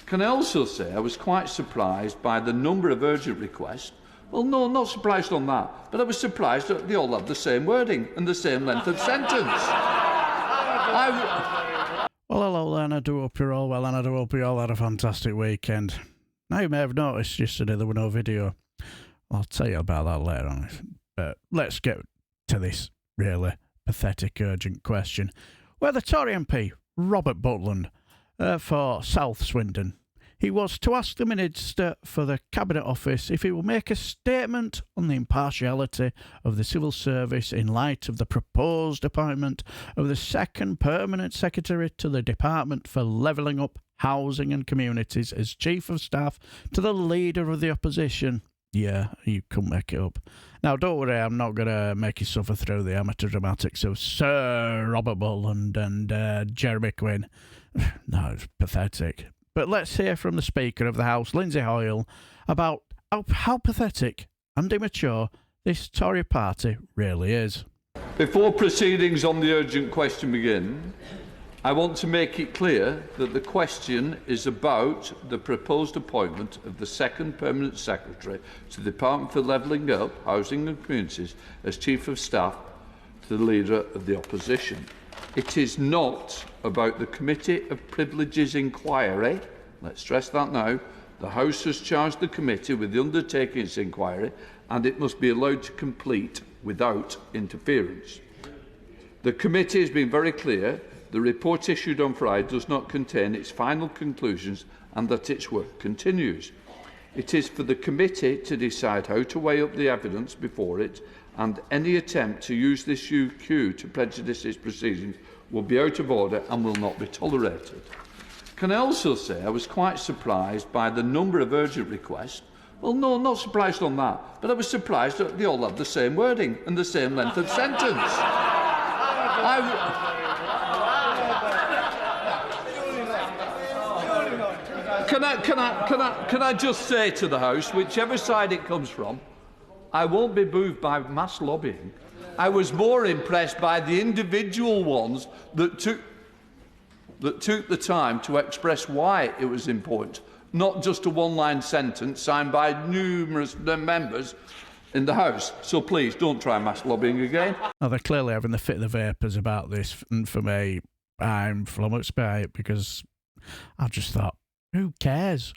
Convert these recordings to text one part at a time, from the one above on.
Can I also say I was quite surprised by the number of urgent requests? Well, no, not surprised on that, but I was surprised that they all have the same wording and the same length of sentence. Well, hello then, I do hope you're all well, and I do hope you all had a fantastic weekend. Now, you may have noticed yesterday there were no video. I'll tell you about that later on. But let's get to this really pathetic, urgent question. Whether Tory Mp Robert Buckland for South Swindon, he was to ask the Minister for the Cabinet Office if he will make a statement on the impartiality of the civil service in light of the proposed appointment of the second permanent secretary to the Department for Levelling Up Housing and Communities as Chief of Staff to the Leader of the Opposition. Yeah, you couldn't make it up. Now, don't worry, I'm not going to make you suffer through the amateur dramatics of Sir Robert Buckland and Jeremy Quin. No, it's pathetic. But let's hear from the Speaker of the House, Lindsey Hoyle, about how pathetic and immature this Tory party really is. Before proceedings on the urgent question begin, I want to make it clear that the question is about the proposed appointment of the second permanent secretary to the Department for Levelling Up Housing and Communities as Chief of Staff to the Leader of the Opposition. It is not about the Committee of Privileges inquiry. Let's stress that now. The House has charged the committee with the undertaking its inquiry, and it must be allowed to complete without interference. The committee has been very clear. The report issued on Friday does not contain its final conclusions and that its work continues. It is for the committee to decide how to weigh up the evidence before it, and any attempt to use this UQ to prejudice its proceedings will be out of order and will not be tolerated. Can I also say I was quite surprised by the number of urgent requests? Well, no, not surprised on that, but I was surprised that they all have the same wording and the same length of sentence. Can I just say to the House, whichever side it comes from, I won't be moved by mass lobbying. I was more impressed by the individual ones that took the time to express why it was important, not just a one-line sentence signed by numerous members in the House. So please, don't try mass lobbying again. Now, they're clearly having the fit of the vapours about this, and for me, I'm flummoxed by it because I just thought, who cares?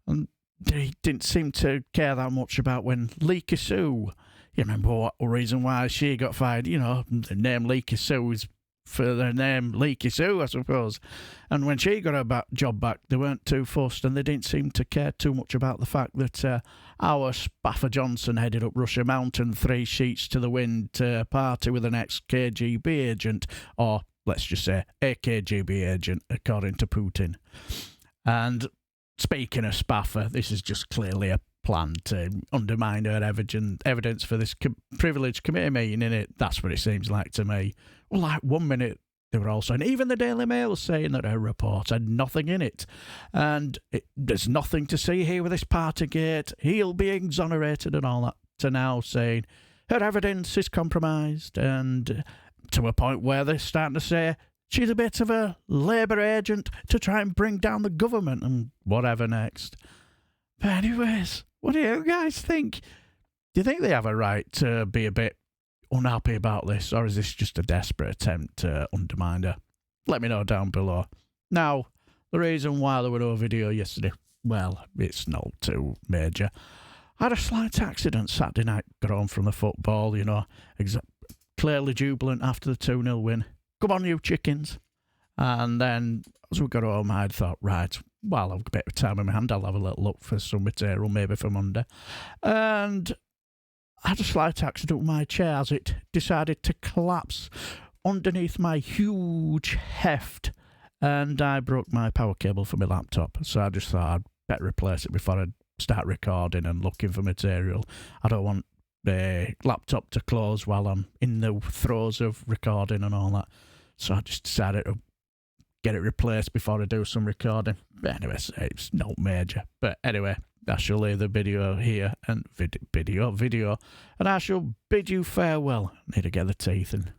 And he didn't seem to care that much about when Leaky Sue, you remember what reason why she got fired? You know, the name Leaky Sue is for the name Leaky Sue, I suppose. And when she got her job back, they weren't too fussed, and they didn't seem to care too much about the fact that our Spaffer Johnson headed up Russia Mountain 3 sheets to the wind to party with an ex-KGB agent, or let's just say a KGB agent, according to Putin. And speaking of Spaffer, this is just clearly a plan to undermine her evidence for this privileged committee meeting, innit? That's what it seems like to me. Well, like 1 minute they were all saying, even the Daily Mail saying that her report had nothing in it. And there's nothing to see here with this Partygate. He'll be exonerated and all that. To now saying her evidence is compromised, and to a point where they're starting to say she's a bit of a Labour agent to try and bring down the government and whatever next. But anyways, what do you guys think? Do you think they have a right to be a bit unhappy about this, or is this just a desperate attempt to undermine her? Let me know down below. Now, the reason why there were no video yesterday, well, it's not too major. I had a slight accident Saturday night, got home from the football, you know, clearly jubilant after the 2-0 win. Come on, you chickens. And then, as we got home, I'd thought, right, well, I've got a bit of time in my hand, I'll have a little look for some material, maybe for Monday. And I had a slight accident with my chair as it decided to collapse underneath my huge heft, and I broke my power cable for my laptop. So I just thought I'd better replace it before I start recording and looking for material. I don't want the laptop to close while I'm in the throes of recording and all that. So I just decided to get it replaced before I do some recording. But anyway, it's not major. But anyway, I shall leave the video here and video, and I shall bid you farewell. Need to get the teeth in.